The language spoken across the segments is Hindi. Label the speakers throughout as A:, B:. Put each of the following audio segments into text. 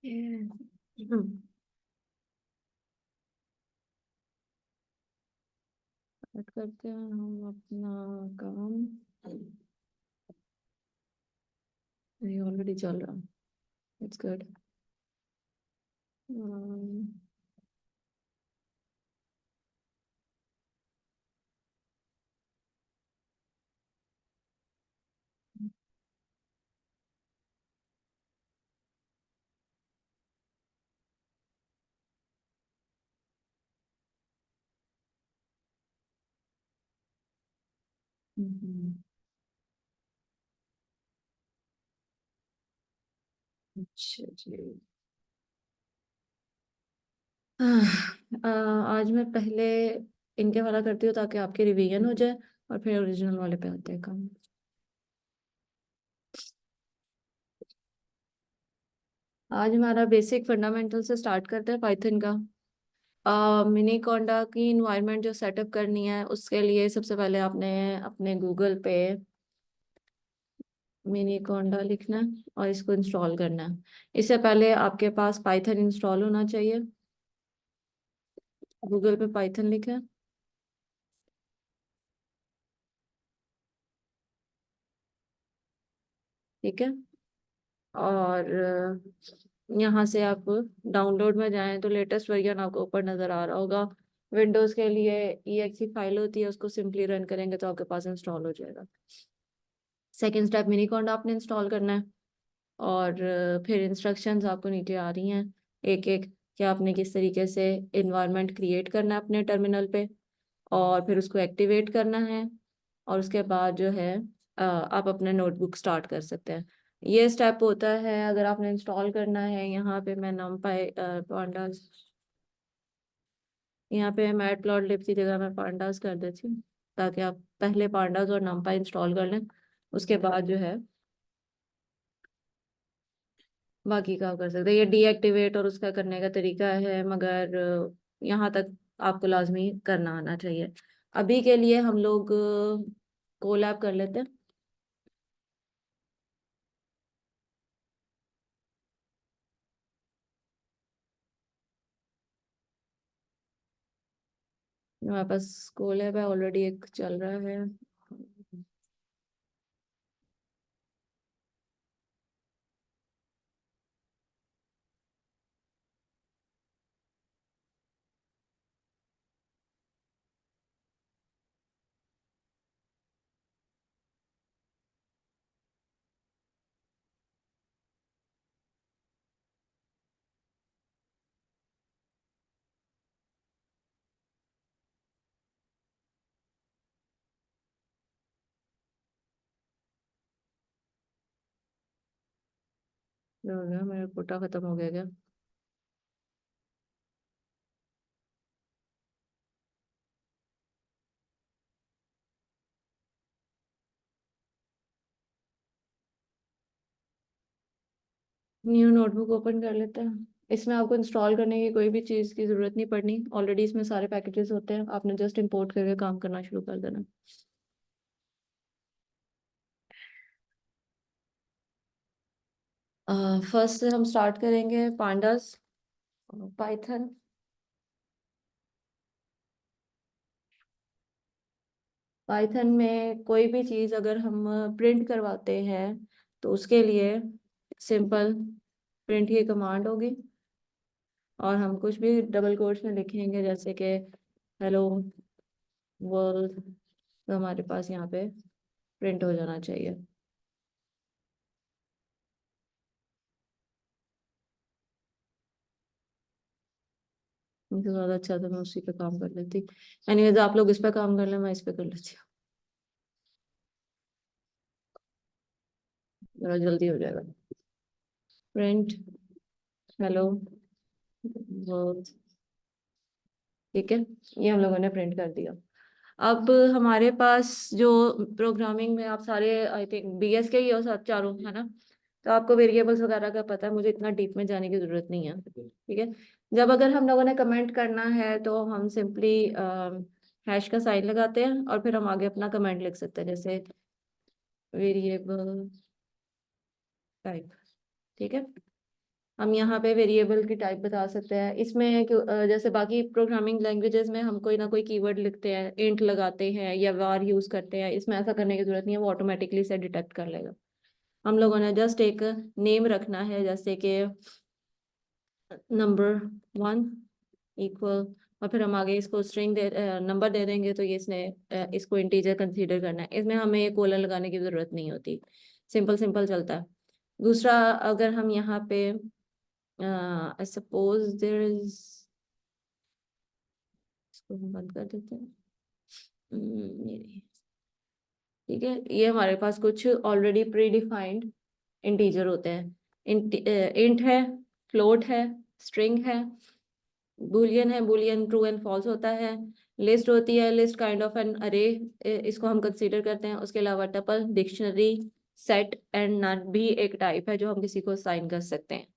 A: हम्म, स्टार्ट करते हैं हम अपना काम। ये ऑलरेडी चल रहा है। It's good. अच्छा जी। आज मैं पहले इनके वाला करती हूँ ताकि आपकी रिवीजन हो जाए, और फिर ओरिजिनल वाले पे आते हैं काम। आज हमारा बेसिक फंडामेंटल से स्टार्ट करते हैं पाइथन का। मिनी कॉन्डा की इन्वायरमेंट जो सेटअप करनी है, उसके लिए सबसे पहले आपने अपने गूगल पे मिनी कॉन्डा लिखना है और इसको इंस्टॉल करना है। इससे पहले आपके पास पाइथन इंस्टॉल होना चाहिए। गूगल पे पाइथन लिखें। ठीक है। और यहाँ से आप डाउनलोड में जाएं तो लेटेस्ट वर्जन आपको ऊपर नज़र आ रहा होगा। विंडोज़ के लिए EXE फाइल होती है, उसको सिंपली रन करेंगे तो आपके पास इंस्टॉल हो जाएगा। सेकेंड स्टेप मिनी कॉन्डा आपने इंस्टॉल करना है। और फिर इंस्ट्रक्शंस आपको नीचे आ रही हैं एक एक, कि आपने किस तरीके से इन्वायरमेंट क्रिएट करना है अपने टर्मिनल पे, और फिर उसको एक्टिवेट करना है। और उसके बाद जो है आप अपना नोटबुक स्टार्ट कर सकते हैं। ये स्टेप होता है अगर आपने इंस्टॉल करना है। यहाँ पे मैं नमपाई पांडास, यहाँ पे मैट प्लॉट लिब की जगह मैं पांडास कर देती हूँ, ताकि आप पहले पांडास और नमपाई इंस्टॉल कर लें। उसके बाद जो है बाकी का कर सकते हैं। ये डीएक्टिवेट और उसका करने का तरीका है, मगर यहाँ तक आपको लाजमी करना आना चाहिए। अभी के लिए हम लोग कोलैब कर लेते हैं। हमारे पास कोलैब है ऑलरेडी, एक चल रहा है। क्या हो गया, मेरा कोटा खत्म हो गया क्या? न्यू नोटबुक ओपन कर लेते हैं। इसमें आपको इंस्टॉल करने की कोई भी चीज़ की ज़रूरत नहीं पड़नी, ऑलरेडी इसमें सारे पैकेजेस होते हैं, आपने जस्ट इंपोर्ट करके काम करना शुरू कर देना। फर्स्ट से हम स्टार्ट करेंगे पांडास पाइथन। पाइथन में कोई भी चीज़ अगर हम प्रिंट करवाते हैं तो उसके लिए सिंपल प्रिंट की कमांड होगी, और हम कुछ भी डबल कोट्स में लिखेंगे जैसे कि हेलो वर्ल्ड, तो हमारे पास यहाँ पे प्रिंट हो जाना चाहिए। मुझे ज़्यादा अच्छा था, मैं उसी पे काम कर लेती। एनीवेज आप लोग इस पे काम कर लें, मैं इस पे कर लेती हूँ, जरा जल्दी हो जाएगा। Print hello world. ठीक है, ये हम लोगों ने प्रिंट कर दिया। अब हमारे पास जो प्रोग्रामिंग में आप सारे आई थिंक BS के ही हो साथ चारों, है ना? तो आपको वेरिएबल्स वगैरह का पता है, मुझे इतना डीप में जाने की जरूरत नहीं है। ठीक है। जब अगर हम लोगों ने कमेंट करना है तो हम सिंपली हैश का साइन लगाते हैं, और फिर हम आगे अपना कमेंट लिख सकते हैं, जैसे वेरिएबल टाइप। ठीक है। हम यहाँ पे वेरिएबल की टाइप बता सकते हैं। इसमें जैसे बाकी प्रोग्रामिंग लैंग्वेजेस में हम कोई ना कोई कीवर्ड लिखते हैं, इंट लगाते हैं या var यूज करते हैं, इसमें ऐसा करने की जरूरत नहीं है, वो ऑटोमेटिकली से डिटेक्ट कर लेगा। हम लोगों ने जस्ट एक नेम रखना है, जैसे कि नंबर 1 इक्वल, और फिर हम आगे इसको स्ट्रिंग नंबर दे देंगे, तो ये इसने इसको इंटीजर कंसीडर करना है। इसमें हमें ये कोलन लगाने की जरूरत नहीं होती, सिंपल सिंपल चलता है। दूसरा, अगर हम यहाँ पे आई सपोज देयर इज, इसको हम बंद कर देते हैं। ये ठीक है, ये हमारे पास कुछ ऑलरेडी प्री डिफाइंड इंटीजर होते हैं। इंट है, फ्लोट है, स्ट्रिंग है, बुलियन है, बुलियन ट्रू एंड फॉल्स होता है, लिस्ट होती है, लिस्ट काइंड ऑफ एन अरे, इसको हम कंसीडर करते हैं। उसके अलावा tuple, dictionary, set and none भी एक टाइप है जो हम किसी को साइन कर सकते हैं।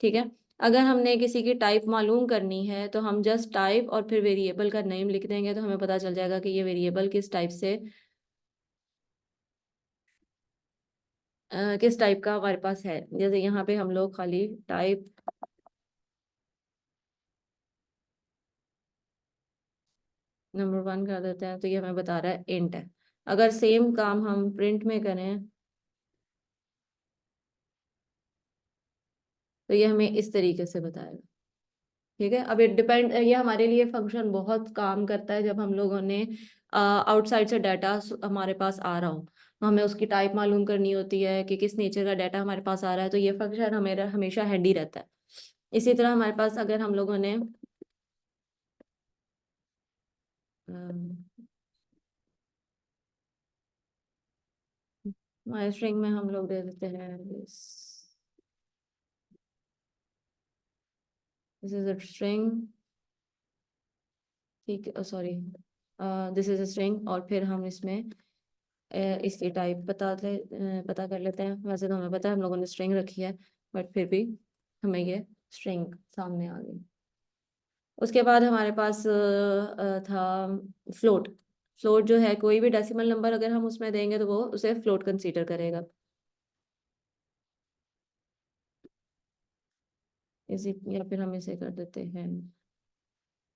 A: ठीक है, अगर हमने किसी की टाइप मालूम करनी है तो हम जस्ट टाइप और फिर वेरिएबल का नेम लिख देंगे, तो हमें पता चल जाएगा कि ये वेरिएबल किस टाइप का हमारे पास है। जैसे यहाँ पे हम लोग खाली टाइप नंबर 1 कर देते हैं, तो ये हमें बता रहा है इंट है। अगर सेम काम हम प्रिंट में करें तो ये हमें इस तरीके से बताएगा। ठीक है, अब ये हमारे लिए फंक्शन बहुत काम करता है जब हम लोगों ने आउटसाइड से डाटा हमारे पास आ रहा हो, तो हमें उसकी टाइप मालूम करनी होती है कि किस नेचर का डाटा हमारे पास आ रहा है, तो ये फंक्शन हमें हमेशा हैंडी रहता है। इसी तरह हमारे पास अगर हम लोगों ने माई स्ट्रिंग में हम लोग दे देते हैं दिस इज अ स्ट्रिंग, ठीक है, sorry, this is a string, और फिर हम इसमें इसकी टाइप पता कर लेते हैं। वैसे तो हमें पता है, हम लोगों ने स्ट्रिंग रखी है, बट फिर भी हमें ये स्ट्रिंग सामने आ गई। उसके बाद हमारे पास था फ्लोट। फ्लोट जो है, कोई भी डेसिमल नंबर अगर हम उसमें देंगे तो वो उसे फ्लोट कंसीडर करेगा। इसी, या फिर हम इसे कर देते हैं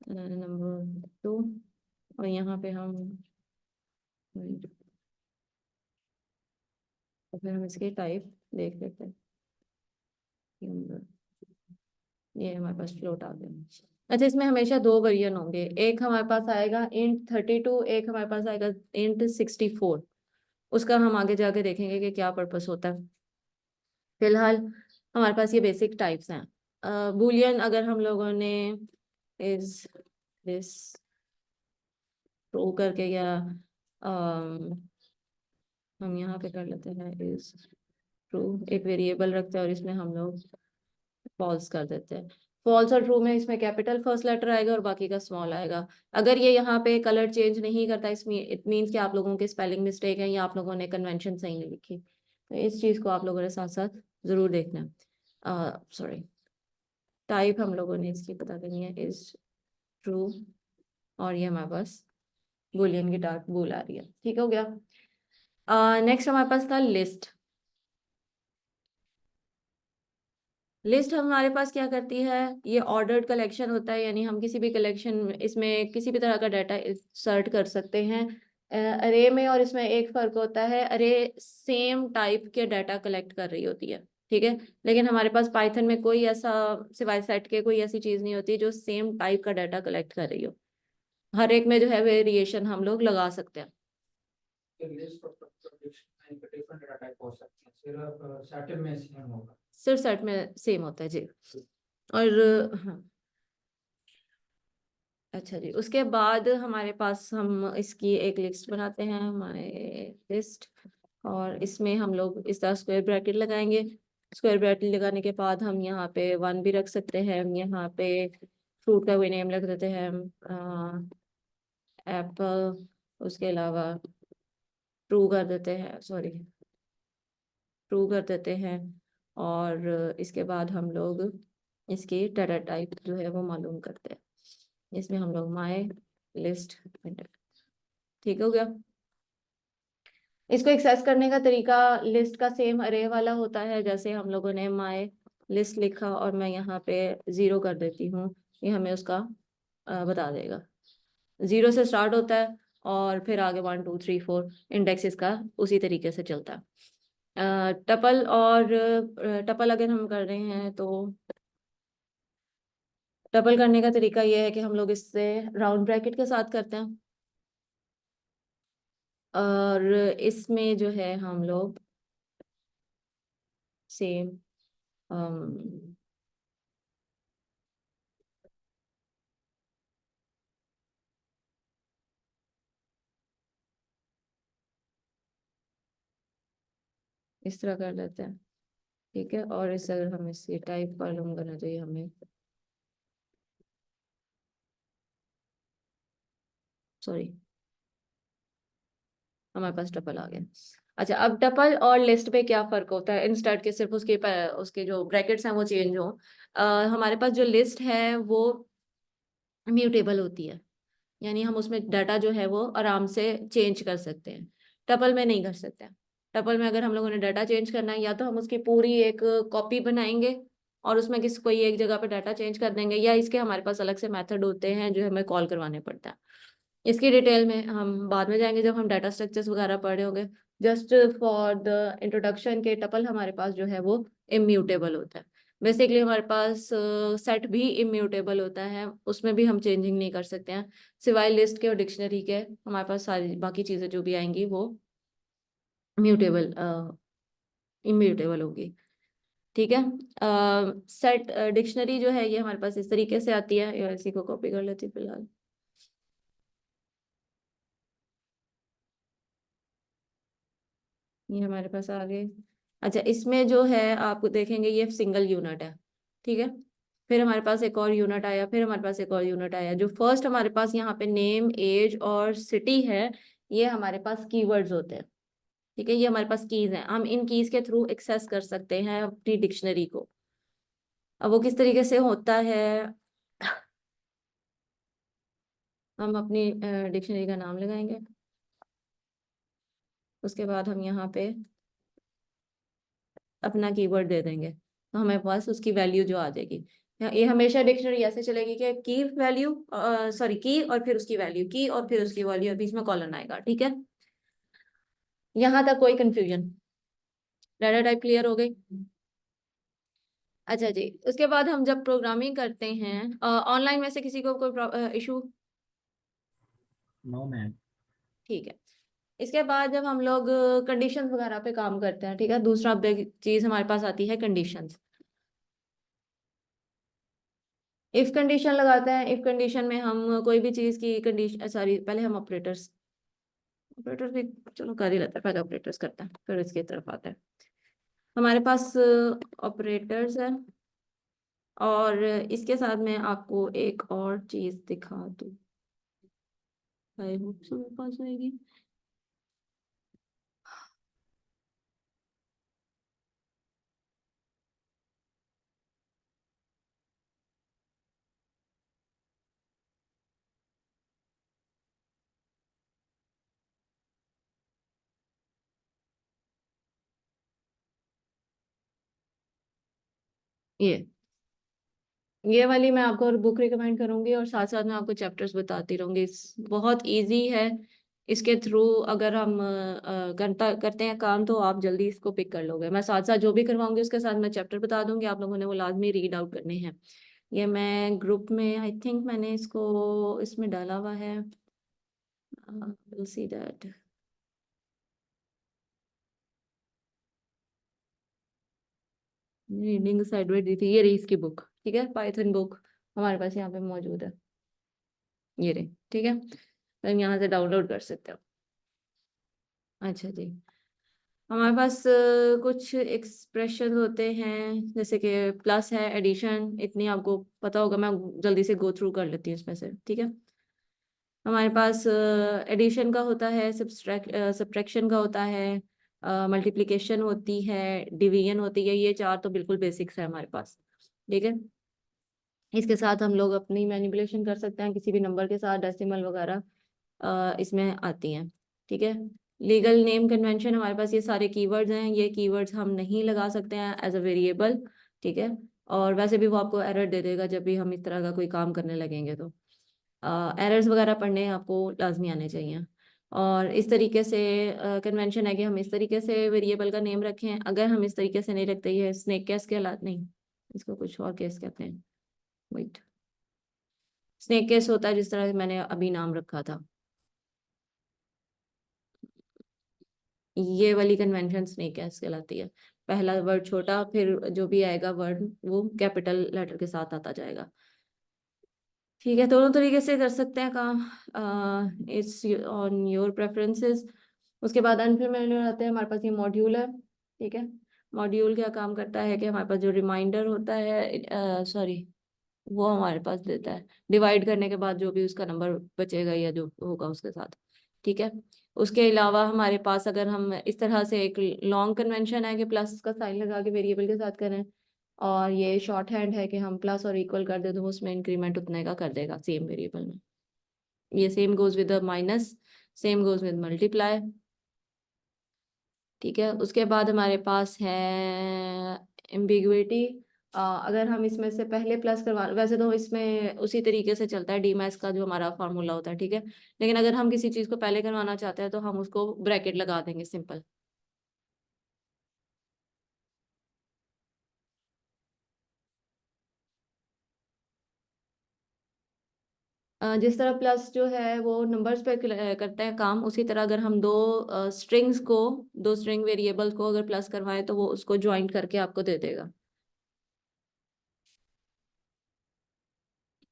A: नंबर 2, और यहाँ पे हम, तो फिर हम इसकी टाइप देख लेते हैं। ये हमारे पास फ्लोट आ गया। अच्छा, इसमें हमेशा दो वेरिएंट होंगे, एक हमारे पास आएगा int 32, एक हमारे पास आएगा int 64। उसका हम आगे जाके देखेंगे कि क्या पर्पस होता है। फिलहाल हमारे पास ये बेसिक टाइप्स हैं। बूलियन अगर हम लोगों ने इज दिस ट्रू करके, या हम यहाँ पे कर लेते हैं इज ट्रू, एक वेरिएबल रखते हैं और इसमें हम लोग फॉल्स कर देते हैं। फॉल्स और ट्रू में इसमें कैपिटल फर्स्ट लेटर आएगा और बाकी का स्मॉल आएगा। अगर ये यहाँ पे कलर चेंज नहीं करता, इसमें इट मीन्स कि आप लोगों के स्पेलिंग मिस्टेक है या आप लोगों ने कन्वेंशन सही नहीं लिखी, तो इस चीज़ को आप लोगों ने साथ साथ जरूर देखना है। सॉरी, टाइप हम लोगों ने इसकी पता करनी है इज ट्रू, और ये हमारे पास बुलियन की टाइप बोल आ रही है। ठीक हो गया। नेक्स्ट हमारे पास था लिस्ट। लिस्ट हमारे पास क्या करती है, ये ऑर्डर्ड कलेक्शन होता है, यानी हम किसी भी कलेक्शन इसमें किसी भी तरह का डाटा इंसर्ट कर सकते हैं। अरे में और इसमें एक फर्क होता है, अरे सेम टाइप के डाटा कलेक्ट कर रही होती है। ठीक है, लेकिन हमारे पास पाइथन में कोई ऐसा, सिवाय सेट के, कोई ऐसी चीज नहीं होती जो सेम टाइप का डाटा कलेक्ट कर रही हो। हर एक में जो है वेरिएशन हम लोग लगा सकते हैं। सिर्फ सेट में सेम होता है जी। और हाँ, अच्छा जी, उसके बाद हमारे पास हम इसकी एक लिस्ट बनाते हैं, हमारे लिस्ट, और इसमें हम लोग इस तरह स्क्वायर ब्रैकेट लगाएंगे। स्क्वायर ब्रैकेट लगाने के बाद हम यहाँ पे 1 भी रख सकते हैं, यहाँ पे फ्रूट का कोई नेम रख देते हैं, एप्पल, उसके अलावा ट्रू कर देते हैं, सॉरी, ट्रू कर देते हैं। और इसके बाद हम लोग इसकी डाटा टाइप जो है वो मालूम करते हैं। इसमें हम लोग माई लिस्ट, ठीक हो गया। इसको एक्सेस करने का तरीका लिस्ट का सेम अरे वाला होता है, जैसे हम लोगों ने माई लिस्ट लिखा और मैं यहाँ पे 0 कर देती हूँ, ये हमें उसका बता देगा। 0 से स्टार्ट होता है और फिर आगे 1 2 3 4 इंडेक्स इसका उसी तरीके से चलता है। टपल और टपल अगर हम कर रहे हैं तो टपल करने का तरीका ये है कि हम लोग इससे राउंड ब्रैकेट के साथ करते हैं, और इसमें जो है हम लोग सेम इस तरह कर लेते हैं, ठीक है। और इस अगर हम इसे टाइप कॉलम करना चाहिए हमें, सॉरी हमारे पास टपल आ गया। अच्छा, अब टपल और लिस्ट पे क्या फर्क होता है, इंस्टेड के सिर्फ उसके जो ब्रैकेट्स हैं वो चेंज हो। हमारे पास जो लिस्ट है वो म्यूटेबल होती है, यानी हम उसमें डाटा जो है वो आराम से चेंज कर सकते हैं। टपल में नहीं कर सकते हैं। टपल में अगर हम लोगों ने डाटा चेंज करना है, या तो हम उसकी पूरी एक कॉपी बनाएंगे और उसमें किसी कोई एक जगह पे डाटा चेंज कर देंगे, या इसके हमारे पास अलग से मेथड होते हैं जो हमें कॉल करवाने पड़ता है। इसकी डिटेल में हम बाद में जाएंगे जब हम डाटा स्ट्रक्चर्स वगैरह पढ़े होंगे। जस्ट फॉर द इंट्रोडक्शन के, टपल हमारे पास जो है वो इम्यूटेबल होता है। बेसिकली हमारे पास सेट भी इम्यूटेबल होता है, उसमें भी हम चेंजिंग नहीं कर सकते हैं, सिवाय लिस्ट के और डिक्शनरी के। हमारे पास सारी बाकी चीज़ें जो भी आएंगी वो म्यूटेबल इम्यूटेबल होगी, ठीक है। सेट डिक्शनरी जो है ये हमारे पास इस तरीके से आती है, या इसी को कॉपी कर लेती हूँ फिलहाल। ये हमारे पास आ गए। अच्छा, इसमें जो है आप देखेंगे ये सिंगल यूनिट है, ठीक है। फिर हमारे पास एक और यूनिट आया, फिर हमारे पास एक और यूनिट आया। जो फर्स्ट हमारे पास यहाँ पे नेम, एज और सिटी है, ये हमारे पास कीवर्ड्स होते हैं, ठीक है। ये हमारे पास कीज हैं, हम इन कीज के थ्रू एक्सेस कर सकते हैं अपनी डिक्शनरी को। अब वो किस तरीके से होता है, हम अपनी डिक्शनरी का नाम लगाएंगे, उसके बाद हम यहाँ पे अपना कीवर्ड दे देंगे, तो हमारे पास उसकी वैल्यू जो आ जाएगी। ये हमेशा डिक्शनरी ऐसे चलेगी कि की वैल्यू, सॉरी की और फिर उसकी वैल्यू, की और फिर उसकी वैल्यू, बीच में कॉलन आएगा, ठीक है। यहाँ तक कोई कंफ्यूजन? डाटा टाइप क्लियर हो गई? अच्छा जी, उसके बाद हम जब प्रोग्रामिंग करते हैं ऑनलाइन में से किसी को कोई इशू?
B: No ma'am.
A: ठीक है। इसके बाद जब हम लोग कंडीशंस वगैरह पे काम करते हैं, ठीक है, दूसरा चीज हमारे पास आती है कंडीशंस। इफ कंडीशन लगाते हैं, इफ कंडीशन में हम कोई भी चीज की कंडीशन, सॉरी पहले हम ऑपरेटर्स, ऑपरेटर्स भी चलो कर ही लेते हैं, पहले ऑपरेटर्स करते हैं फिर इसकी तरफ आते हैं। हमारे पास ऑपरेटर्स है, और इसके साथ में आपको एक और चीज दिखा दूं, आई होप सो मेरे पास आएगी। ये ये वाली मैं आपको बुक रिकमेंड करूंगी, और साथ साथ मैं आपको चैप्टर्स बताती रहूंगी। बहुत इजी है, इसके थ्रू अगर हम करते हैं काम तो आप जल्दी इसको पिक कर लोगे। मैं साथ साथ जो भी करवाऊंगी उसके साथ मैं चैप्टर बता दूंगी, आप लोगों ने वो लाजमी रीड आउट करने हैं। ये मैं ग्रुप में, आई थिंक मैंने इसको इसमें डाला हुआ है, will see that. Reading side में दी थी, ये रही इसकी बुक, ठीक है, पाइथन बुक हमारे पास यहाँ पे मौजूद है, ये रही, ठीक है। तो हम यहाँ से डाउनलोड कर सकते हो। अच्छा जी, हमारे पास कुछ एक्सप्रेशन होते हैं, जैसे कि प्लस है, एडिशन, इतनी आपको पता होगा, मैं जल्दी से गो थ्रू कर लेती हूँ इसमें से, ठीक है। हमारे पास एडिशन का होता है, सब्ट्रैक्शन का होता है, मल्टीप्लिकेशन होती है, डिवीजन होती है, ये चार तो बिल्कुल बेसिक्स है हमारे पास, ठीक है। इसके साथ हम लोग अपनी मैनिपुलेशन कर सकते हैं किसी भी नंबर के साथ, डेसिमल वगैरह इसमें आती हैं, ठीक है। लीगल नेम कन्वेंशन, हमारे पास ये सारे कीवर्ड्स हैं, ये कीवर्ड्स हम नहीं लगा सकते हैं एज अ वेरिएबल, ठीक है। और वैसे भी वो आपको एरर दे देगा जब भी हम इस तरह का कोई काम करने लगेंगे, तो एरर्स वगैरह पढ़ने आपको लाजमी आने चाहिए। और इस तरीके से कन्वेंशन है कि हम इस तरीके से वेरिएबल का नेम रखें। अगर हम इस तरीके से नहीं रखते, ये स्नेक केस के हालात नहीं, इसको कुछ और केस कहते हैं, वेट, स्नेक केस होता है जिस तरह मैंने अभी नाम रखा था, ये वाली कन्वेंशन स्नेक केस कहलाती है। पहला वर्ड छोटा, फिर जो भी आएगा वर्ड वो कैपिटल लेटर के साथ आता जाएगा। ठीक है, दोनों तरीके से कर सकते हैं काम, इट्स ऑन योर प्रेफरेंसेस। उसके बाद अनफेमिलियर आते हैं, हमारे पास ये मॉड्यूल है। ठीक है, मॉड्यूल क्या काम करता है कि हमारे पास जो रिमाइंडर होता है, सॉरी, वो हमारे पास देता है डिवाइड करने के बाद जो भी उसका नंबर बचेगा या जो होगा उसके साथ। ठीक है, उसके अलावा हमारे पास अगर हम इस तरह से एक लॉन्ग कन्वेंशन है कि प्लस का साइन लगा के वेरिएबल के साथ करें, और ये शॉर्ट हैंड है कि हम प्लस और इक्वल कर दे तो वो उसमें इंक्रीमेंट उतने का कर देगा सेम वेरिएबल में। ये same goes with minus, same goes with multiply. ठीक है, उसके बाद हमारे पास है एम्बिग्विटी। अगर हम इसमें से पहले प्लस करवा, वैसे तो इसमें उसी तरीके से चलता है डीमैक्स का जो हमारा फार्मूला होता है, ठीक है, लेकिन अगर हम किसी चीज़ को पहले करवाना चाहते हैं तो हम उसको ब्रैकेट लगा देंगे सिंपल। जिस तरह प्लस जो है वो नंबर्स पे करते हैं काम, उसी तरह अगर हम दो स्ट्रिंग्स को, दो स्ट्रिंग वेरिएबल्स को अगर प्लस करवाएं तो वो उसको ज्वाइंट करके आपको दे देगा।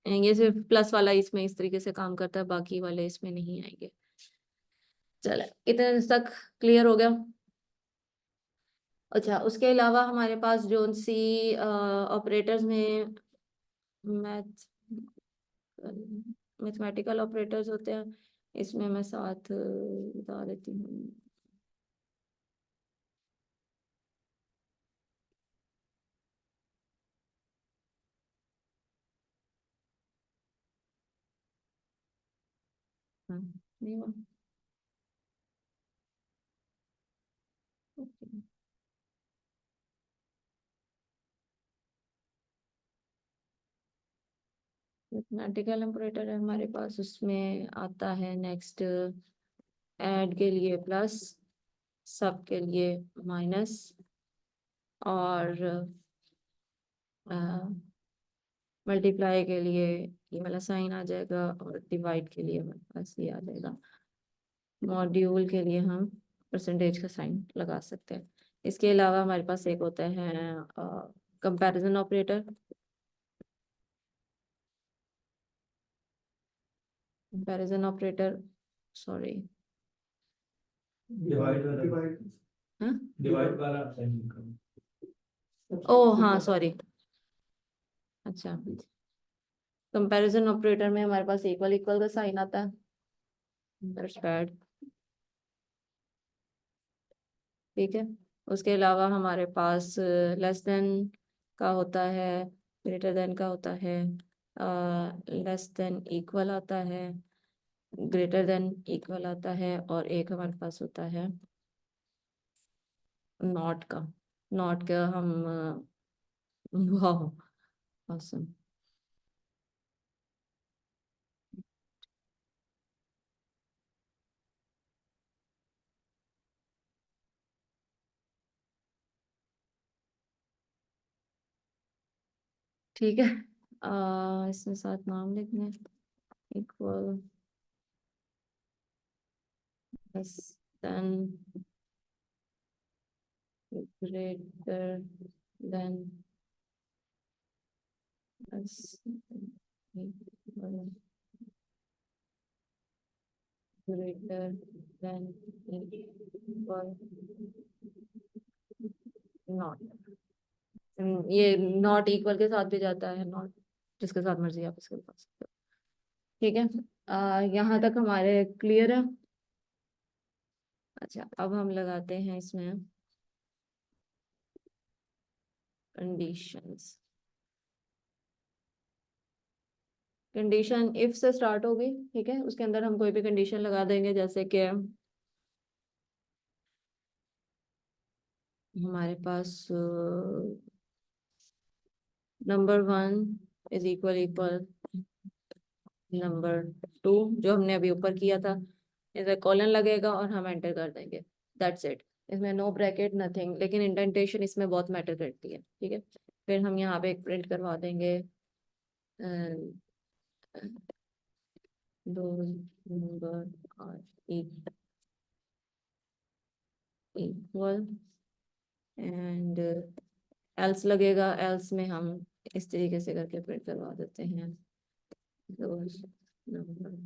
A: ये सिर्फ प्लस वाला इसमें इस तरीके से काम करता है, बाकी वाले इसमें नहीं आएंगे। चलो, इतने तक क्लियर हो गया। अच्छा, उसके अलावा हमारे पास जो सी ऑपरेटर्स में मैथ मैथमेटिकल ऑपरेटर्स होते हैं, इसमें मैं साथ बता देती हूँ। हाँ, नहीं हुआ। मैथमेटिकल ऑपरेटर है हमारे पास, उसमें आता है नेक्स्ट ऐड के लिए प्लस, सब के लिए माइनस, और मल्टीप्लाई के लिए ये वाला साइन आ जाएगा, और डिवाइड के लिए हमारे पास ये आ जाएगा। मॉड्यूल के लिए हम परसेंटेज का साइन लगा सकते हैं। इसके अलावा हमारे पास एक होता है comparison operator. Comparison operator, sorry,
B: divide वाला,
A: हाँ,
B: डिवाइड वाला साइन करो।
A: ओ हाँ सॉरी, अच्छा, कंपैरिजन ऑपरेटर में हमारे पास इक्वल इक्वल का साइन आता है, दैट्स बैड। ठीक है, उसके अलावा हमारे पास लेस देन का होता है, ग्रेटर देन का होता है, लेस देन इक्वल आता है, ग्रेटर देन इक्वल आता है, और एक हमारे पास होता है नॉट का। नॉट का हम वाह, awesome। ठीक है, इसमें साथ नाम लिखने, equal, less than, greater than, less than, equal, greater than, equal, not. ये नॉट इक्वल के साथ भी जाता है, नॉट जिसके साथ मर्जी आप इसको लगा सकते हो। ठीक है, यहाँ तक हमारे क्लियर है। अच्छा, अब हम लगाते हैं इसमें कंडीशंस। कंडीशन इफ से स्टार्ट होगी, ठीक है, उसके अंदर हम कोई भी कंडीशन लगा देंगे, जैसे कि हमारे पास number 1 is equal equal number 2, जो हमने अभी ऊपर किया था। इसमें कॉलन लगेगा और हम एंटर कर देंगे, दैट्स इट। इसमें नो ब्रैकेट नथिंग, लेकिन इंडेंटेशन इसमें बहुत मैटर करती है, ठीक है। फिर हम यहाँ पे एक प्रिंट करवा देंगे, दो number are equal and else लगेगा। एल्स में हम इस तरीके से करके प्रिंट करवा देते हैं, दो नंबर,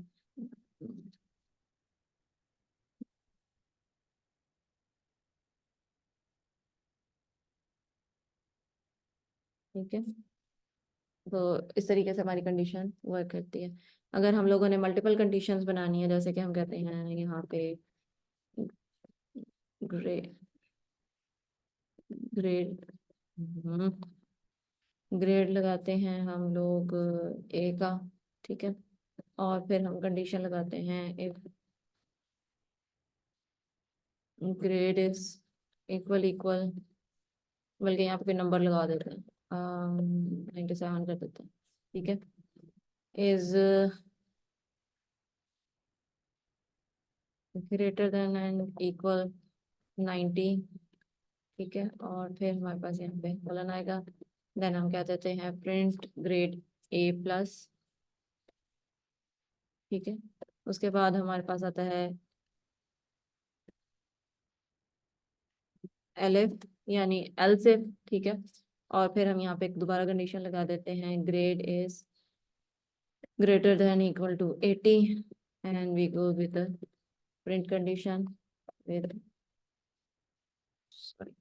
A: ठीक है। तो इस तरीके से हमारी कंडीशन वर्क करती है। अगर हम लोगों ने मल्टीपल कंडीशंस बनानी है, जैसे कि हम कहते हैं यहाँ पे ग्रेड ग्रेड ग्रेड लगाते हैं हम लोग ए का, ठीक है। और फिर हम कंडीशन लगाते हैं if grade is equal equal, बल्कि यहाँ पे नंबर लगा देते हैं, 97 कर देते हैं, ठीक है। Is greater than and equal 90, ठीक है। और फिर हमारे पास यहाँ पे कॉलन आएगा। देन हम क्या देते हैं, प्रिंट ग्रेड ए प्लस, ठीक है। उसके बाद हमारे पास आता है एलिफ यानी एलसिफ, ठीक है। और फिर हम यहाँ पे एक दोबारा कंडीशन लगा देते हैं, grade is greater than equal to 80 and we go with print condition with sorry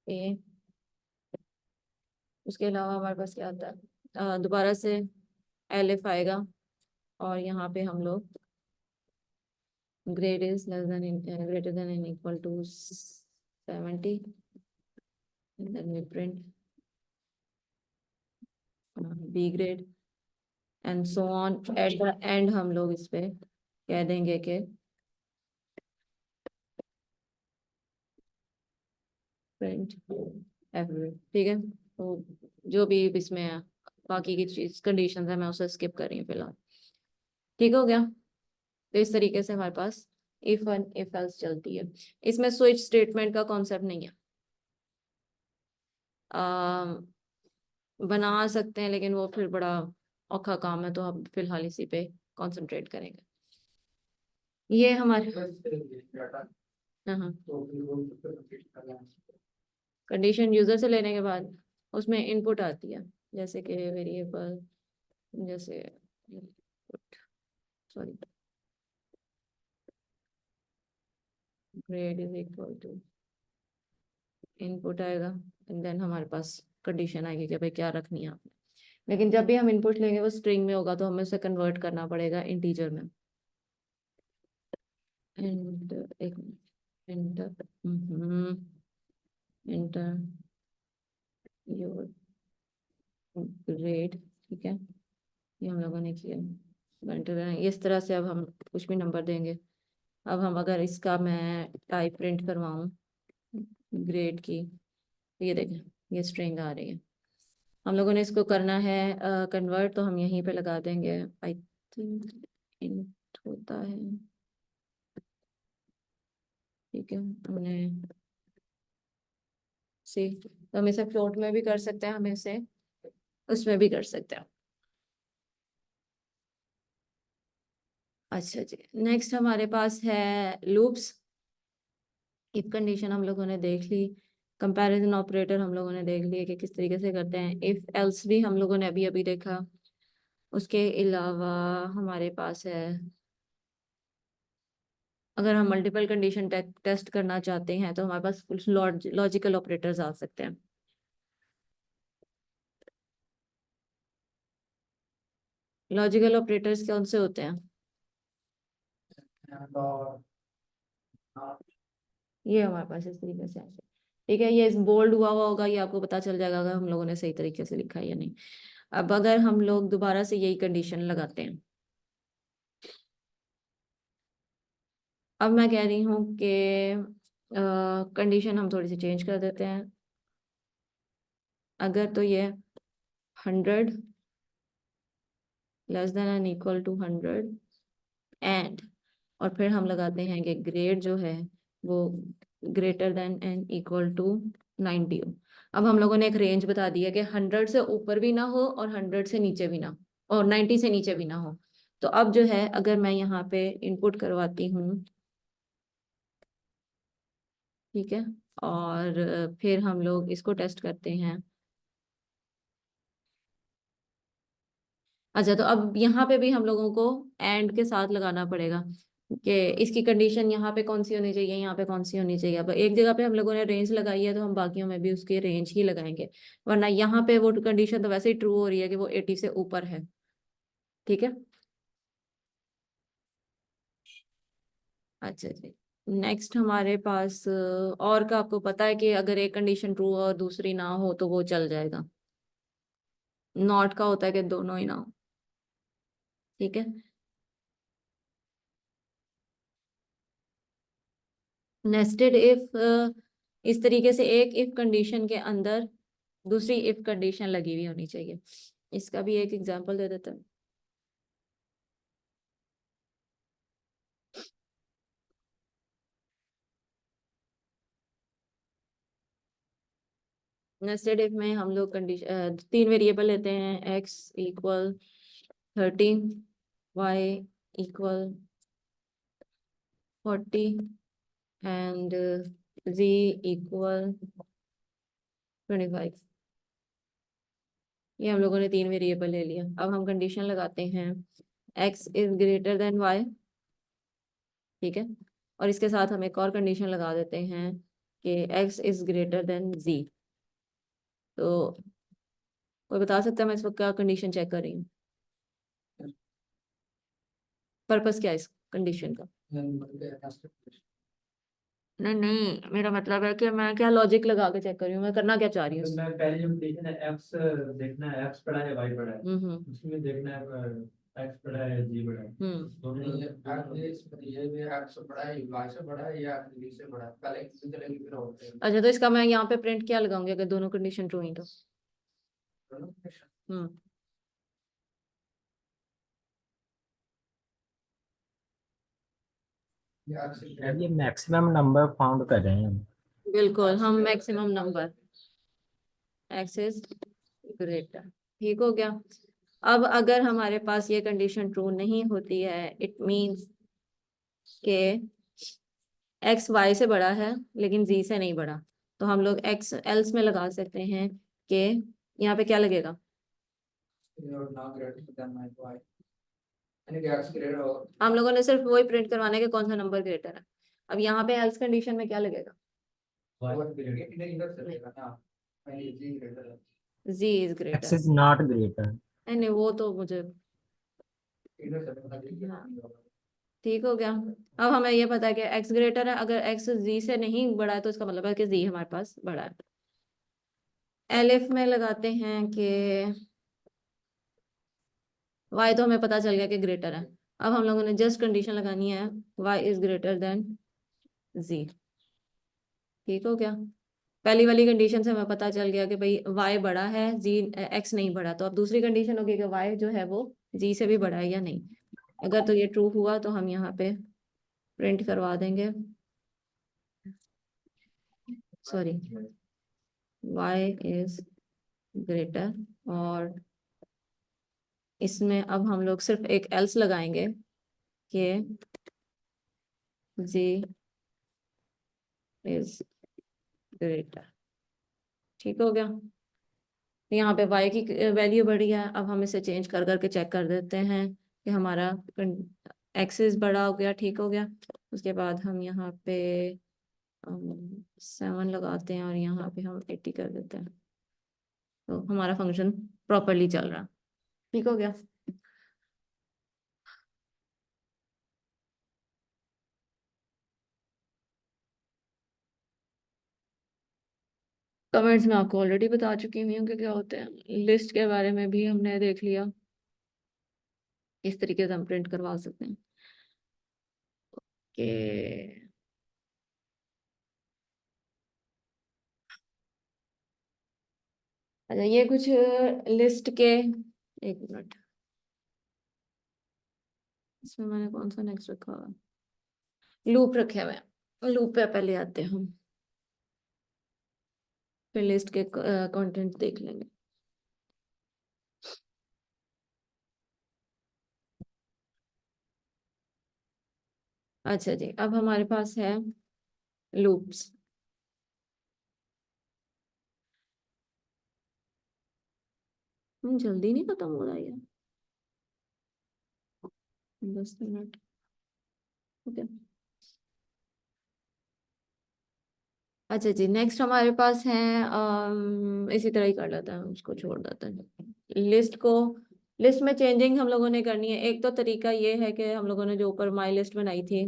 A: A. उसके अलावा हमारे पास क्या आता है, दोबारा से एलिफ आएगा और यहाँ पे हम लोग grade is less than greater than and equal to 70 and then we print B grade and so on। at the end हम लोग इस पे कह देंगे कि print every, ठीक है। तो जो भी इसमें है, बाकी की चीज कंडीशन है मैं उसे स्किप कर रही हूँ फिलहाल, ठीक हो गया। तो इस तरीके से हमारे पास इफ एंड इफ एल्स चलती है। इसमें स्विच स्टेटमेंट का कॉन्सेप्ट नहीं है, बना सकते हैं लेकिन वो फिर बड़ा औखा काम है, तो हम फिलहाल इसी पे कंसंट्रेट करेंगे। ये हमारे हाँ हाँ, कंडीशन यूजर से लेने के बाद उसमें इनपुट आती है, जैसे कि वेरिएबल, जैसे sorry grade is equal to input आएगा एंड देन हमारे पास कंडीशन आएगी कि भाई क्या रखनी है आपने। लेकिन जब भी हम इनपुट लेंगे वो स्ट्रिंग में होगा, तो हमें उसे कन्वर्ट करना पड़ेगा इंटीजर में। एंड एक एंटर एंटर योर ग्रेड, ठीक है। ये हम लोगों ने किया, एंटर इस तरह से। अब हम कुछ भी नंबर देंगे। अब हम अगर इसका मैं टाइप प्रिंट करवाऊँ ग्रेड की, तो ये देखें ये स्ट्रिंग आ रही है। हम लोगों ने इसको करना है कन्वर्ट, तो हम यहीं पे लगा देंगे आई थिंक इंट होता है, ठीक है। हमने सी, तो हम इसे फ्लोट में भी कर सकते हैं, हम इसे उसमें भी कर सकते हैं। अच्छा जी, नेक्स्ट हमारे पास है लूप्स। इफ कंडीशन हम लोगों ने देख ली, कंपैरिजन ऑपरेटर हम लोगों ने देख लिए कि किस तरीके से करते हैं, इफ एल्स भी हम लोगों ने अभी अभी देखा। उसके अलावा हमारे पास है, अगर हम मल्टीपल कंडीशन टेस्ट करना चाहते हैं तो हमारे पास कुछ लॉजिकल ऑपरेटर्स आ सकते हैं। लॉजिकल ऑपरेटर्स कौन से होते हैं, ये हमारे पास इस तरीके से आते हैं, ठीक है। ये बोल्ड हुआ हुआ होगा, ये आपको पता चल जाएगा अगर हम लोगों ने सही तरीके से लिखा है या नहीं। अब अगर हम लोग दोबारा से यही कंडीशन लगाते हैं, अब मैं कह रही हूँ कि कंडीशन हम थोड़ी सी चेंज कर देते हैं। अगर तो ये 100 less than and equal to 100 and, और फिर हम लगाते हैं कि ग्रेड जो है वो greater than and equal to 90 हो। अब हम लोगों ने एक रेंज बता दिया कि 100 से ऊपर भी ना हो और 100 से नीचे भी ना, और 90 से नीचे भी ना हो। तो अब जो है अगर मैं यहाँ पे इनपुट करवाती हूँ, ठीक है, और फिर हम लोग इसको टेस्ट करते हैं। अच्छा, तो अब यहाँ पे भी हम लोगों को एंड के साथ लगाना पड़ेगा कि इसकी कंडीशन यहाँ पे कौन सी होनी चाहिए, यहाँ पे कौन सी होनी चाहिए। अब एक जगह पे हम लोगों ने रेंज लगाई है तो हम बाकियों में भी उसकी रेंज ही लगाएंगे, वरना यहाँ पे वो कंडीशन तो वैसे ही ट्रू हो रही है कि वो 80 से ऊपर है। ठीक है, अच्छा जी। नेक्स्ट हमारे पास और का आपको पता है कि अगर एक कंडीशन ट्रू और दूसरी ना हो तो वो चल जाएगा। नॉट का होता है कि दोनों ही ना हो। ठीक है, नेस्टेड इफ, इस तरीके से एक इफ कंडीशन के अंदर दूसरी इफ कंडीशन लगी हुई होनी चाहिए। इसका भी एक एग्जांपल दे देते हैं। नेस्टेड इफ में हम लोग कंडीशन 3 वेरिएबल लेते हैं, x equal 30, y equal 40 and z equal 25। ये हम लोगों ने 3 वेरिएबल ले लिया। अब हम कंडीशन लगाते हैं x is greater then y, ठीक है, और इसके साथ हम एक और कंडीशन लगा देते हैं कि x is greater then z। तो कोई बता सकता है मैं इस वक्त क्या कंडीशन चेक कर रही हूँ? पर्पस क्या है इस कंडीशन का? नहीं नहीं, मेरा मतलब है कि मैं क्या लॉजिक लगा के चेक कर रही हूँ, मैं करना क्या चाह रही हूँ?
B: तो मैं पहले हम देखना है एक्स, देखना है एक्स बड़ा है वाई बड़ा है,
A: हम्म।
B: उसमें देखना है एक्स बड़ा है जी बड़ा है। दोनों
C: नहीं ये भी एक्स बड़ा है y से बड़ा है या b से बड़ा है, पहले किसी तरह की फिर होते हैं
A: अच्छा, तो इसका मैं यहाँ पे प्रिंट क्या लगाऊंगी अगर दोनों कंडीशन ट्रू ही तो?
C: दोनों condition।
A: हम्म,
C: ये x से
D: यार ये मैक्सिमम नंबर फाउंड कर रहे हैं हम।
A: बिल्कुल, हम maximum number x is greater, ठीक हो गया। अब अगर हमारे पास ये कंडीशन ट्रू नहीं होती है, इट मींस के एक्स वाई से बड़ा है लेकिन जी से नहीं बड़ा, तो हम लोग एक्स एल्स में लगा सकते हैं कि यहाँ पे क्या लगेगा?
C: और ना ग्रेटर देन y, यानी कि x ग्रेटर हो
A: हम लोगों ने सिर्फ वही प्रिंट करवाने के कौन सा नंबर ग्रेटर है। अब यहाँ पे एल्स कंडीशन में क्या लगेगा?
C: और ग्रेटर इधर इधर से रहेगा ना, यानी g ग्रेटर है
A: G is
D: X
A: greater.
D: Is not greater.
A: नहीं, वो तो मुझे,
C: इधर से रहेगा g
A: हाँ,
C: नहीं होगा।
A: ठीक हो गया। अब हमें ये पता है कि एक्स ग्रेटर है, अगर एक्स जी से नहीं बड़ा है तो इसका मतलब है कि जी हमारे पास बड़ा है। एलिफ में लगाते हैं कि वाई तो हमें पता चल गया कि ग्रेटर है। अब हम लोगों ने जस्ट कंडीशन लगानी है वाई इज ग्रेटर देन जी, ठीक हो गया। पहली वाली कंडीशन से हमें पता चल गया कि भाई वाई बड़ा है, जी एक्स नहीं बड़ा, तो अब दूसरी कंडीशन होगी कि वाई जो है वो जी से भी बड़ा है या नहीं। अगर तो ये ट्रू हुआ तो हम यहाँ पे प्रिंट करवा देंगे, सॉरी, y इज ग्रेटर, और इसमें अब हम लोग सिर्फ एक एल्स लगाएंगे कि z इज ग्रेटर, ठीक हो गया। यहाँ पे y की वैल्यू बढ़ी है, अब हम इसे चेंज कर करके चेक कर देते हैं कि हमारा एक्सिस बड़ा हो गया, ठीक हो गया। उसके बाद हम यहाँ पे 7 लगाते हैं और यहाँ पे हम 80 कर देते हैं, तो हमारा फंक्शन प्रॉपरली चल रहा, ठीक हो गया। कमेंट्स में आपको ऑलरेडी बता चुकी हुई हूँ कि क्या होते हैं। लिस्ट के बारे में भी हमने देख लिया, इस तरीके से हम प्रिंट करवा सकते हैं कि अच्छा, ये कुछ लिस्ट के, एक मिनट, इसमें मैंने कौन सा नेक्स्ट रखा हुआ, लूप रखे हुए हैं, लूप पे पहले आते हैं हम, फिर लिस्ट के कंटेंट देख लेंगे। अच्छा जी, अब हमारे पास है लूप्स। जल्दी नहीं खत्म हो रहा है ये, 10 मिनट। ओके। अच्छा जी, नेक्स्ट हमारे पास है, इसी तरह ही कर लेते हैं, उसको छोड़ देते हैं लिस्ट को। लिस्ट में चेंजिंग हम लोगों ने करनी है। एक तो तरीका ये है कि हम लोगों ने जो ऊपर माई लिस्ट बनाई थी,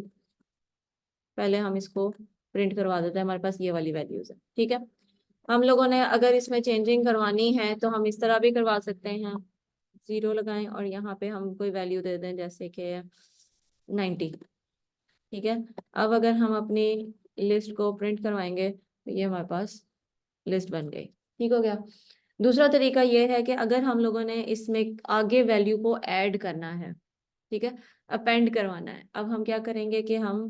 A: पहले हम इसको प्रिंट करवा देते हैं, हमारे पास ये वाली वैल्यूज है, ठीक है। हम लोगों ने अगर इसमें चेंजिंग करवानी है तो हम इस तरह भी करवा सकते हैं, 0 लगाएं और यहाँ पे हम कोई वैल्यू दे दें, जैसे कि 90, ठीक है। अब अगर हम अपनी लिस्ट को प्रिंट करवाएंगे तो ये हमारे पास लिस्ट बन गई, ठीक हो गया। दूसरा तरीका ये है कि अगर हम लोगों ने इसमें आगे वैल्यू को ऐड करना है, ठीक है, अपेंड करवाना है, अब हम क्या करेंगे कि हम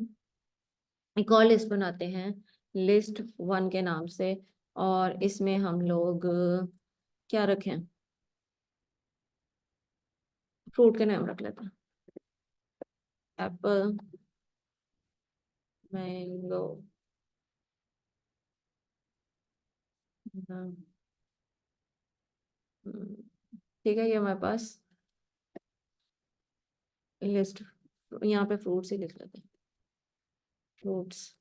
A: एक और लिस्ट बनाते हैं लिस्ट 1 के नाम से, और इसमें हम लोग क्या रखें, फ्रूट के नाम रख लेते हैं, एप्पल, मैंगो, ठीक है। ये हमारे पास लिस्ट, यहाँ पे फ्रूट्स ही लिख लेते हैं, फ्रूट्स,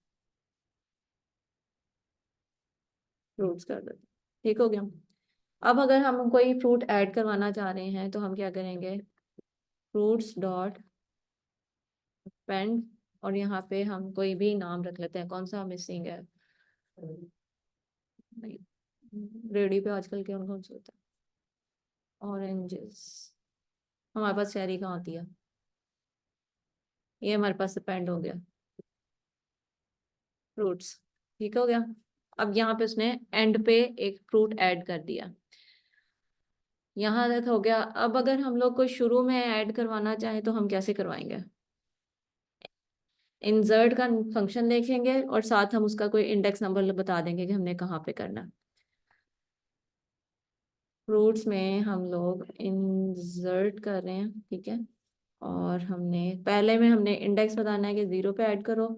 A: फ्रूट्स कर देते हैं, ठीक हो गया। अब अगर हम कोई फ्रूट ऐड करवाना चाह रहे हैं तो हम क्या करेंगे, फ्रूट्स डॉट पेंड, और यहाँ पे हम कोई भी नाम रख लेते हैं, कौन सा मिसिंग है, नहीं, रेडी पे आजकल कौन कौन से होता है, ऑरेंजेस, हमारे पास चेरी कहाँ होती है, ये हमारे पास पेंड हो गया, फ्रूट्स, ठीक हो गया। अब यहाँ पे उसने एंड पे एक फ्रूट ऐड कर दिया, यहाँ तक हो गया। अब अगर हम लोग को शुरू में ऐड करवाना चाहे तो हम कैसे करवाएंगे, इंसर्ट का फंक्शन देखेंगे और साथ हम उसका कोई इंडेक्स नंबर बता देंगे कि हमने कहाँ पे करना है। फ्रूट्स में हम लोग इंसर्ट कर रहे हैं, ठीक है, और हमने पहले में हमने इंडेक्स बताना है कि 0 पे ऐड करो,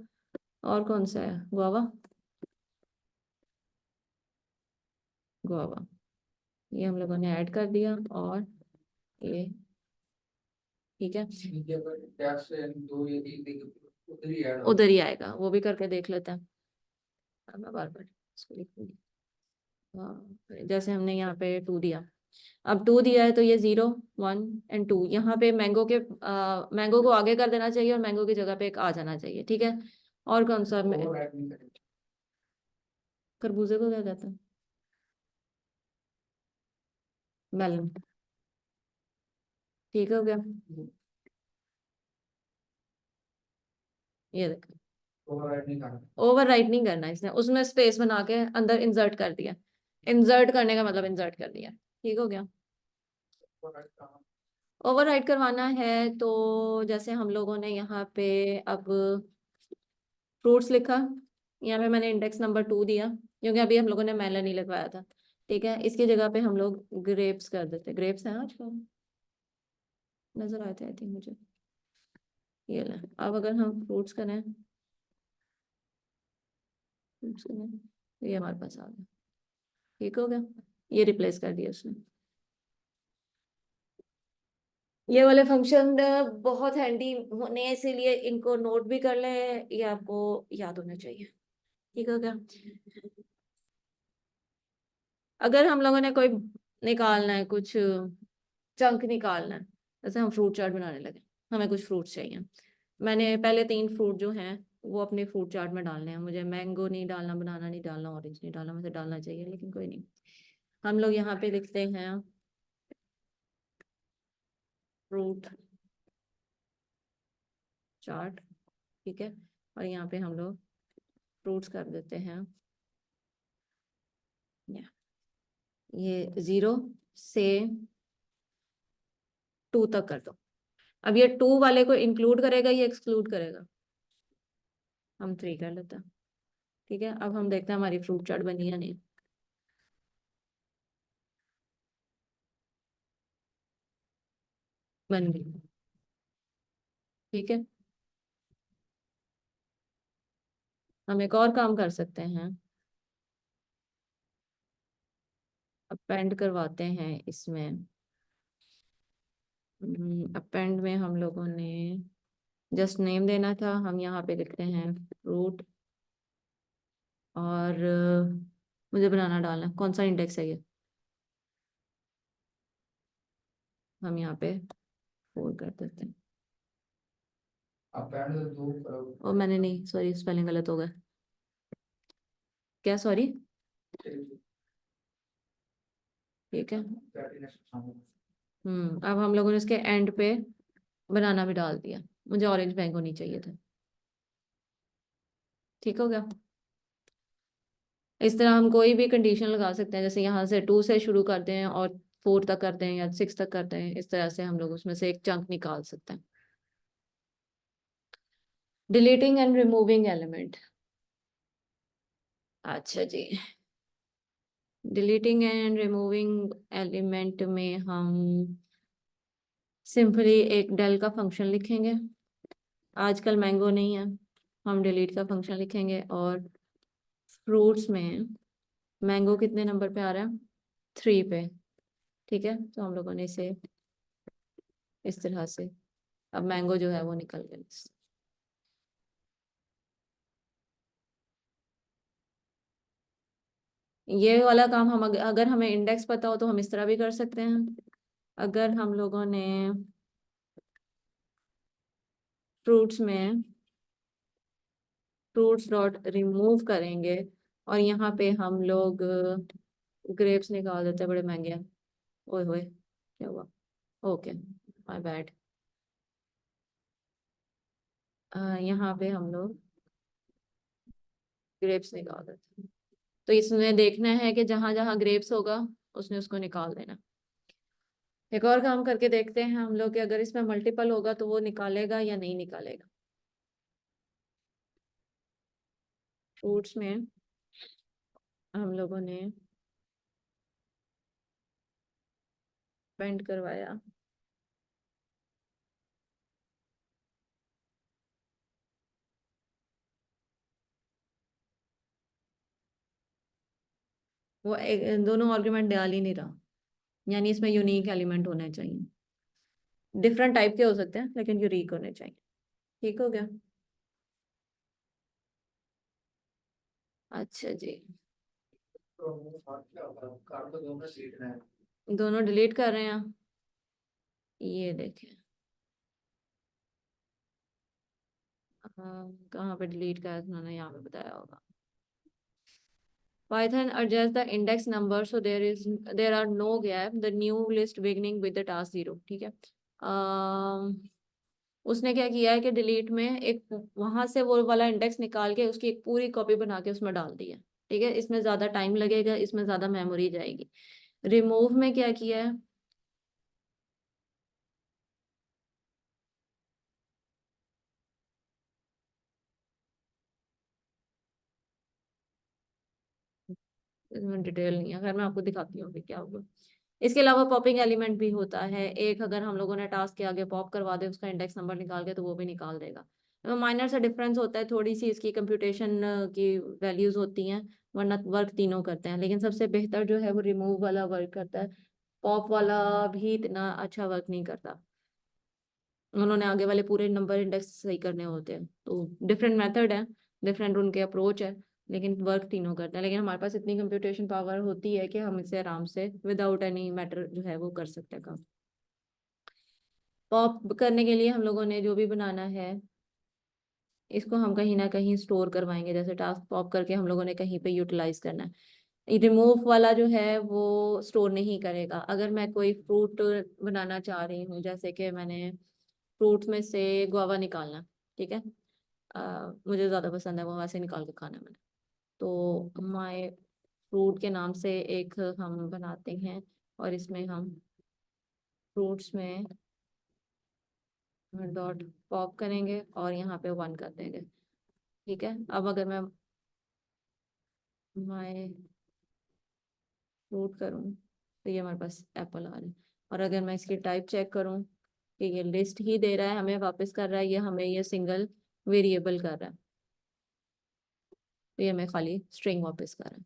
A: और कौन सा है, गुआवा, गुआवा, ये हम लोगों ने ऐड कर दिया, और ये, ठीक है,
C: नीचे पर टैब से दो ये उधर ही ऐड
A: उधर ही आएगा, वो भी करके देख लेते हैं। अब मैं बार बार इसको लिखूंगी, हाँ, जैसे हमने यहाँ पे 2 दिया, अब 2 दिया है तो ये 0 1 एंड 2, यहाँ पे मैंगो के मैंगो को आगे कर देना चाहिए और मैंगो की जगह पे एक आ जाना चाहिए, ठीक है। और कौन सा,
C: ओवरराइड नहीं करेंगे।
A: खरबूजे को क्या कहते हैं, मेलन, ठीक हो गया। ये देखो,
C: ओवरराइड नहीं करना।
A: ओवर राइट नहीं करना, इसने उसमें स्पेस बना के अंदर इंसर्ट कर दिया, इंसर्ट करने का मतलब इंसर्ट कर दिया, ठीक हो गया।
C: ओवरराइड करना।
A: ओवर राइट करवाना है तो जैसे हम लोगों ने यहाँ पे अब फ्रूट्स लिखा, यहाँ पे मैंने इंडेक्स नंबर 2 दिया, क्योंकि अभी हम लोगों ने मेलन नहीं लगवाया था, ठीक है। इसकी जगह पे हम लोग ग्रेप्स कर देते, ग्रेप्स हैं आजकल, नजर आए थे आई थिंक मुझे, ये ले। अब अगर हम फ्रूट्स करें, फ्रूट्स करें तो ये हमारे पास आ गया, ठीक हो गया, ये रिप्लेस कर दिया उसने। ये वाले फंक्शन बहुत हैंडी होने हैं, इसीलिए इनको नोट भी कर लें, ये आपको याद होना चाहिए, ठीक हो गया। अगर हम लोगों ने कोई निकालना है, कुछ चंक निकालना है, जैसे हम फ्रूट चाट बनाने लगे, हमें कुछ फ्रूट्स चाहिए, मैंने पहले 3 फ्रूट जो हैं वो अपने फ्रूट चाट में डालने हैं, मुझे मैंगो नहीं डालना, बनाना नहीं डालना, ऑरेंज नहीं डालना, मुझे डालना चाहिए, लेकिन कोई नहीं, हम लोग यहाँ पे लिखते हैं फ्रूट चाट, ठीक है, और यहाँ पे हम लोग फ्रूट्स कर देते हैं, ये 0 से 2 तक कर दो। अब ये 2 वाले को इंक्लूड करेगा या एक्सक्लूड करेगा? हम 3 कर लेते हैं। ठीक है, अब हम देखते हैं हमारी फ्रूट चाट बनी या नहीं। बन गई। ठीक है, हम एक और काम कर सकते हैं, अपेंड करवाते हैं इसमें। अपेंड में हम लोगों ने जस्ट नेम देना था, हम यहाँ पे लिखते हैं फ्रूट, और मुझे बनाना डालना है। कौन सा इंडेक्स है ये? हम यहाँ पे 4 कर देते हैं।
C: अपेंड दो करो।
A: और मैंने नहीं, सॉरी स्पेलिंग गलत हो गया। क्या? सॉरी। ठीक है। अब हम लोगों ने इसके एंड पे बनाना भी डाल दिया। मुझे ऑरेंज मैंगो नहीं चाहिए था। ठीक हो गया। इस तरह हम कोई भी कंडीशन लगा सकते हैं, जैसे यहाँ से 2 से शुरू करते हैं और 4 तक करते हैं या 6 तक करते हैं। इस तरह से हम लोग उसमें से एक चंक निकाल सकते हैं। Deleting and removing element. अच्छा जी, डिलीटिंग एंड रिमूविंग एलिमेंट में हम सिंपली एक डेल का फंक्शन लिखेंगे। आजकल मैंगो नहीं है, हम डिलीट का फंक्शन लिखेंगे। और फ्रूट्स में मैंगो कितने नंबर पे आ रहा है? 3 पे। ठीक है, तो हम लोगों ने इसे इस तरह से, अब मैंगो जो है वो निकल गया। ये वाला काम हम अगर हमें इंडेक्स पता हो तो हम इस तरह भी कर सकते हैं। अगर हम लोगों ने फ्रूट्स में फ्रूट्स डॉट रिमूव करेंगे और यहाँ पे हम लोग ग्रेप्स निकाल देते हैं, बड़े महंगे हैं। ओए होए, क्या हुआ? Okay, my bad. यहाँ पे हम लोग ग्रेप्स निकाल देते हैं। तो इसमें देखना है कि जहां जहां ग्रेप्स होगा उसने उसको निकाल देना। एक और काम करके देखते हैं हम लोग कि अगर इसमें मल्टीपल होगा तो वो निकालेगा या नहीं निकालेगा। फ्रूट्स में हम लोगों ने पेंट करवाया, वो दोनों आर्गुमेंट डाल ही नहीं रहा। यानी इसमें यूनिक एलिमेंट होने चाहिए। डिफरेंट टाइप के हो सकते हैं लेकिन यूनिक होने चाहिए। ठीक हो गया। अच्छा जी,
C: तो क्या होगा, कार्ड तो दोनों सीट है।
A: दोनों डिलीट कर रहे हैं। ये देखें, कहाँ पे डिलीट किया है उन्होंने, यहाँ पे बताया होगा। Python adjusts the index number so there are no gap. The new list beginning with the task 0. ठीक है। उसने क्या किया है कि डिलीट में एक वहां से वो वाला इंडेक्स निकाल के उसकी एक पूरी कॉपी बना के उसमें डाल दी है। ठीक है, इसमें ज्यादा टाइम लगेगा, इसमें ज्यादा मेमोरी जाएगी। रिमूव में क्या किया है, इसमें डिटेल नहीं है, खैर मैं आपको दिखाती हूँ अभी क्या होगा। इसके अलावा पॉपिंग एलिमेंट भी होता है एक, अगर हम लोगों ने टास्क के आगे पॉप करवा दे उसका इंडेक्स नंबर निकाल के तो वो भी निकाल देगा। तो माइनर सा डिफरेंस होता है, थोड़ी सी इसकी कंप्यूटेशन की वैल्यूज होती हैं, वरना वर्क तीनों करते हैं। लेकिन सबसे बेहतर जो है वो रिमूव वाला वर्क करता है, पॉप वाला भी इतना अच्छा वर्क नहीं करता। उन्होंने आगे वाले पूरे नंबर इंडेक्स सही करने होते हैं। तो डिफरेंट मेथड है, डिफरेंट उनके अप्रोच है, लेकिन वर्क तीनों करते हैं। लेकिन हमारे पास इतनी कंप्यूटेशन पावर होती है कि हम इसे आराम से विदाउट एनी मैटर जो है वो कर सकते हैं काम। पॉप करने के लिए हम लोगों ने जो भी बनाना है इसको हम कहीं ना कहीं स्टोर करवाएंगे, जैसे टास्क पॉप करके हम लोगों ने कहीं पे यूटिलाइज करना है। रिमूव वाला जो है वो स्टोर नहीं करेगा। अगर मैं कोई फ्रूट बनाना चाह रही हूँ, जैसे कि मैंने फ्रूट्स में से गुआवा निकालना, ठीक है, मुझे ज़्यादा पसंद है वो, वैसे निकाल के खाना है मैंने। तो माय फ्रूट के नाम से एक हम बनाते हैं और इसमें हम फ्रूट्स में डॉट पॉप करेंगे और यहाँ पे 1 कर देंगे। ठीक है, अब अगर मैं माय फ्रूट करूँ तो ये हमारे पास एप्पल आ रहा है। और अगर मैं इसकी टाइप चेक करूँ कि ये लिस्ट ही दे रहा है, हमें वापस कर रहा है, ये हमें ये सिंगल वेरिएबल कर रहा है, तो ये हमें खाली स्ट्रिंग वापस कर रहा है।